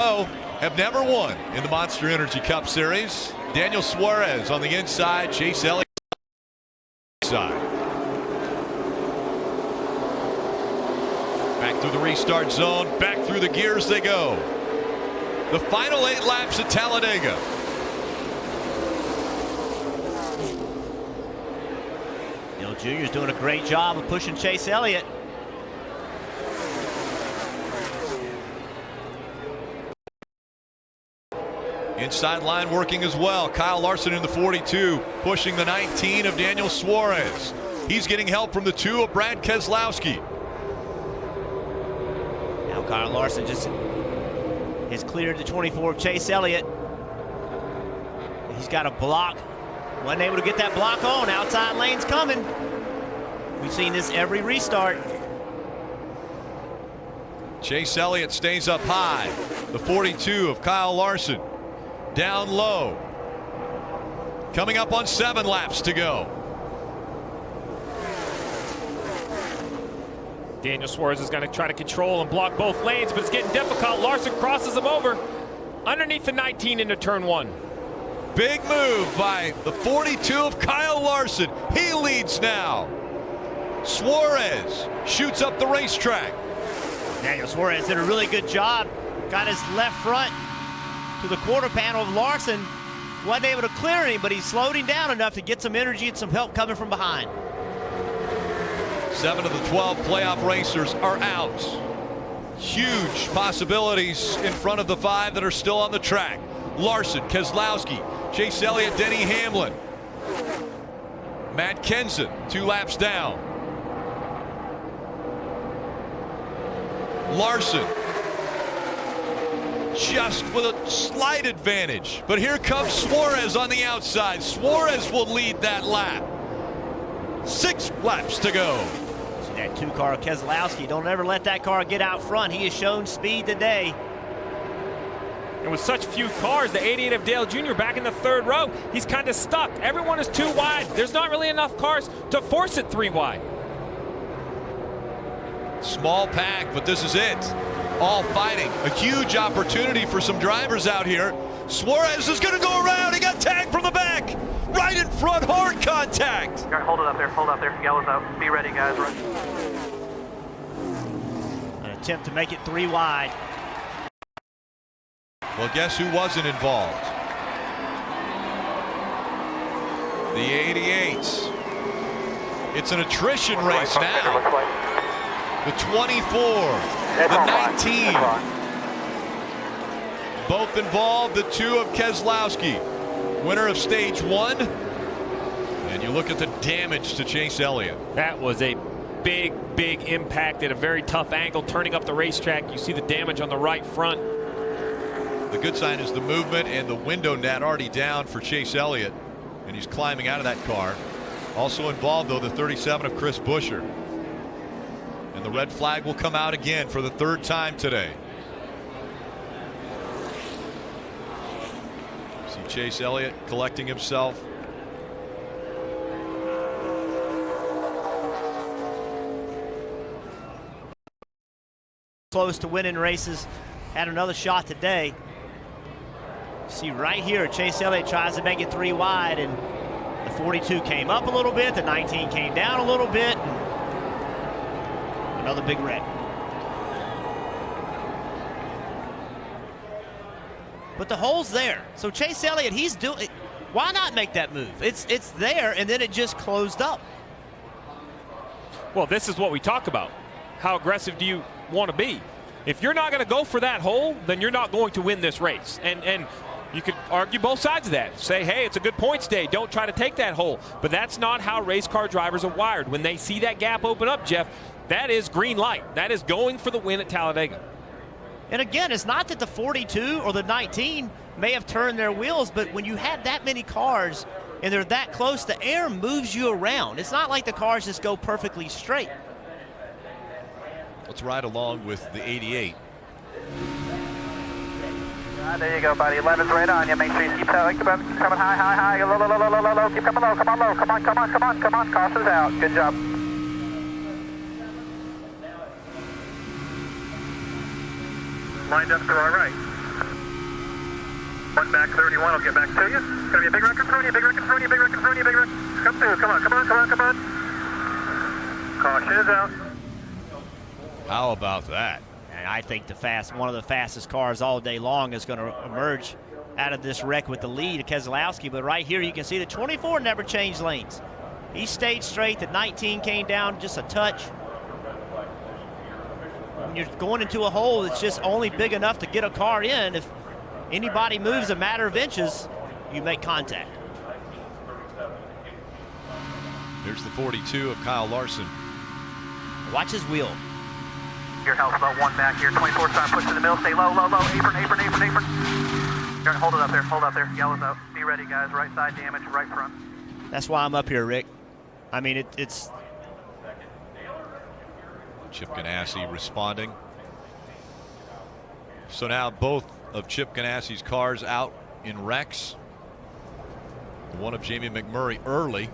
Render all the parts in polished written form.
have never won in the Monster Energy Cup Series. Daniel Suarez on the inside, Chase Elliott side. Back through the restart zone, back through the gears they go. The final 8 laps at Talladega. Dale Jr. is doing a great job of pushing Chase Elliott. Inside line working as well. Kyle Larson in the 42, pushing the 19 of Daniel Suarez. He's getting help from the 2 of Brad Keselowski. Now Kyle Larson just has cleared the 24 of Chase Elliott. He's got a block. Wasn't able to get that block on. Outside lane's coming. We've seen this every restart. Chase Elliott stays up high. The 42 of Kyle Larson down low. Coming up on 7 laps to go. Daniel Suarez is going to try to control and block both lanes, but it's getting difficult. Larson crosses him over underneath the 19 into turn 1. Big move by the 42 of Kyle Larson. He leads now. Suarez shoots up the racetrack. Daniel Suarez did a really good job. Got his left front to the quarter panel of Larson. Wasn't able to clear him, but he slowed him down enough to get some energy and some help coming from behind. 7 of the 12 playoff racers are out. Huge possibilities in front of the 5 that are still on the track. Larson, Keselowski, Chase Elliott, Denny Hamlin. Matt Kenseth 2 laps down. Larson just with a slight advantage, but here comes Suarez on the outside. Suarez will lead that lap. 6 laps to go. See that 2 car of Keselowski. Don't ever let that car get out front. He has shown speed today. And with such few cars, the 88 of Dale Jr. back in the 3rd row, he's kind of stuck. Everyone is too wide. There's not really enough cars to force it 3 wide. Small pack, but this is it. All fighting. A huge opportunity for some drivers out here. Suarez is going to go around. He got tagged from the back. Right in front, hard contact. Hold it up there, Yellow's out. Be ready, guys. Right. An attempt to make it 3 wide. Well, guess who wasn't involved? The 88s. It's an attrition race now. The 24, the 19. Both involved, the 2 of Keselowski. Winner of stage 1. And you look at the damage to Chase Elliott. That was a big, big impact at a very tough angle, turning up the racetrack. You see the damage on the right front. The good sign is the movement and the window net already down for Chase Elliott. And he's climbing out of that car. Also involved, though, the 37 of Chris Buescher. And the red flag will come out again for the 3rd time today. See Chase Elliott collecting himself. Close to winning races. Had another shot today. See right here, Chase Elliott tries to make it 3 wide, and the 42 came up a little bit, the 19 came down a little bit. Another big wreck. But the hole's there. So Chase Elliott, he's doing it. Why not make that move? It's there, and then it just closed up. Well, this is what we talk about. How aggressive do you want to be? If you're not going to go for that hole, then you're not going to win this race. And you could argue both sides of that. Say, hey, it's a good points day. Don't try to take that hole. But that's not how race car drivers are wired. When they see that gap open up, Jeff, that is green light. That is going for the win at Talladega. And again, it's not that the 42 or the 19 may have turned their wheels, but when you have that many cars and they're that close, the air moves you around. It's not like the cars just go perfectly straight. Let's ride along with the 88. There you go, buddy. 11's right on you. Make sure you keep coming high. Low. Keep coming low. Come on. Caution's out. Good job. Lined up to our right. One back 31, I'll get back to you. It's gonna be a big wreck in front of you, big wreck in front of you, big wreck in front of you, big wreck. Come through, come on, come on, come on, come on. Caution is out. How about that? And I think one of the fastest cars all day long is going to emerge out of this wreck with the lead of Keselowski. But right here you can see the 24 never changed lanes. He stayed straight. The 19 came down just a touch. When you're going into a hole that's just only big enough to get a car in, if anybody moves a matter of inches, you make contact. Here's the 42 of Kyle Larson. Watch his wheel. Your health about one back here. 24 star, push to the middle. Stay low, low, low. Apron, apron, apron, apron. Hold it up there. Hold up there. Yellow's out. Be ready, guys. Right side damage, right front. That's why I'm up here, Rick. I mean, it's... Chip Ganassi responding. So now both of Chip Ganassi's cars out in wrecks. One of Jamie McMurray early,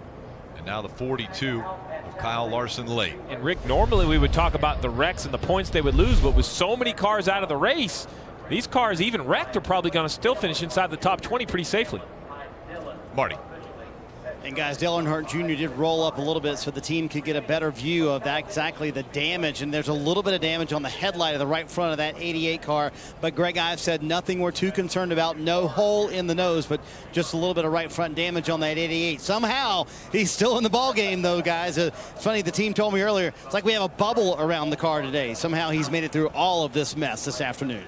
and now the 42 of Kyle Larson late. And Rick, normally we would talk about the wrecks and the points they would lose, but with so many cars out of the race, these cars, even wrecked, are probably going to still finish inside the top 20 pretty safely. Marty. And guys, Dale Earnhardt Jr. did roll up a little bit so the team could get a better view of that, exactly the damage. And there's a little bit of damage on the headlight of the right front of that 88 car. But Greg Ives said nothing we're too concerned about. No hole in the nose, but just a little bit of right front damage on that 88. Somehow he's still in the ball game, though, guys. It's funny, the team told me earlier, it's like we have a bubble around the car today. Somehow he's made it through all of this mess this afternoon.